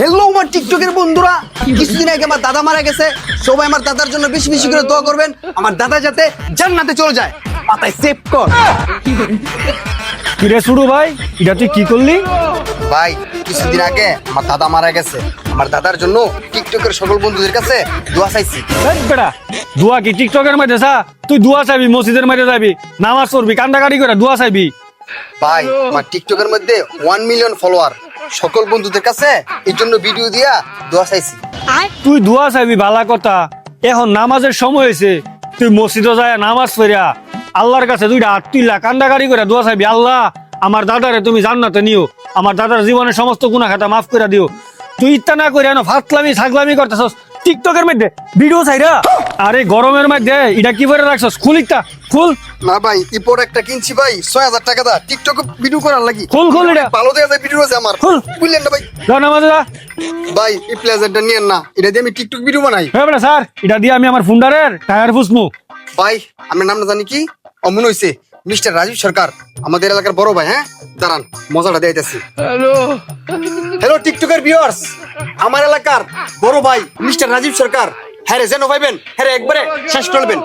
Hello আমার টিকটকের বন্ধুরা, কিছুদিন আগে আমার দাদা মারা গেছে। সবাই আমার দাদার জন্য বেশি বেশি করে দোয়া করবেন, আমার দাদা যাতে জান্নাতে চলে যায়। পাতায় সেভ কর। কিরে শুরু ভাই, এটা তুই কি করলি? ভাই কিছুদিন আগে আমার দাদা মারা গেছে, আমার দাদার জন্য টিকটকের সকল বন্ধুদের কাছে দোয়া চাইছি। বেটা দুয়া কি টিকটকের মধ্যে চা? তুই দুয়া চাইবি, মসজিদের মধ্যে যাবি, নামাজ পড়বি, কান্দাকাটি করে দুয়া চাইবি। ভাই আমার টিকটকের মধ্যে 1 মিলিয়ন ফলোয়ার, সকল বন্ধুদের কাছে এই জন্য ভিডিও দিয়া দোয়া চাইছি। তুই দুয়া চাইবি ভালা কথা, এখন নামাজের সময় হয়েছে, তুই মসজিদে যায় নামাজ পড়িয়া আল্লাহর কাছে দুইটা হাত তুইলা কান্দাকাটি করে দোয়া চাইবি, আল্লাহ আমার দাদারে তুমি জান্নাতে নিও, আমার দাদার জীবনের সমস্ত গুনাহ খাতা মাফ করে দিও। তুই ইত্যা না করে ফাতলামি ছাগলামি করতেছস টিকটকের মধ্যে ভিডিও চাইরা। আরে গরমের মধ্যে এটা কি করে রাখছস? খুল ইত্যা, খুল। না ভাই এই প্রোডাক্টটা কিনছি ভাই 6000 টাকা দা, টিকটক ভিডিও করার লাগি। খুল খুল এটা, ভালো দেখা যায় ভিডিও আছে আমার, খুল। বুঝলেন না ভাই? যা নামাজে যা। ভাই এই প্লেজারটা নিয়েন না, এটা দিয়ে আমি টিকটক ভিডিও বানাই। হ্যাঁ বেটা স্যার, এটা দিয়ে আমি আমার ফুন্ডারের টায়ার ফুসমু। ভাই আমার নামটা জানি কি? অমন হইছে মিস্টার রাজীব সরকার, আমাদের এলাকার বড় ভাই। হ্যাঁ দাঁড়ান মজাটা দিতেছি। হ্যালো টিকটকের ভিউয়ার্স, আমার এলাকার বড় ভাই মিস্টার রাজীব সরকার। হ্যাঁ রে যেন ভাইবেন, হ্যাঁ রে একবারে শেষ করবেন।